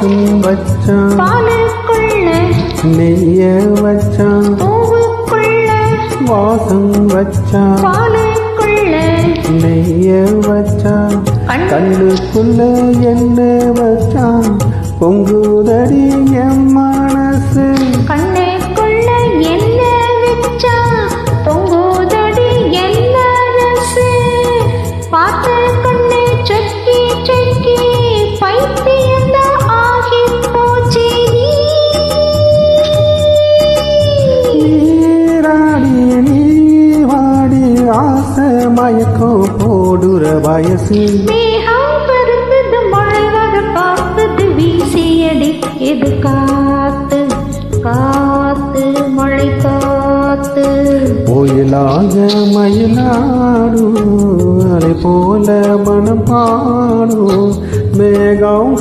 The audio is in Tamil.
வாசம் வச்சான் பாலுக்குள்ள நெய்ய வச்சான் பூவுக்குள்ள வாசம் வச்சான் பாலுக்குள்ள நெய்ய வச்சான் கண்ணுக்குள்ள என்ன வச்சான் பொங்குதடி என் மனசு கண்ணுக்குள்ள என்ன வச்சா பொங்குதடி என் மனசு பார்த்த கண்ணு சொக்கி சொக்கி பைத்தியந்தான் ஆகி போச்சு நீராடி நீ வாடி ஆசை மயக்கம் போடுற வயசு மேகம் பருந்தது மழை வர பார்த்தது வீசியடி இது காத்து காத்து மழை காத்து கோயிலாக மயிலாடும் அலை போல மனம் பாடும் மேகம்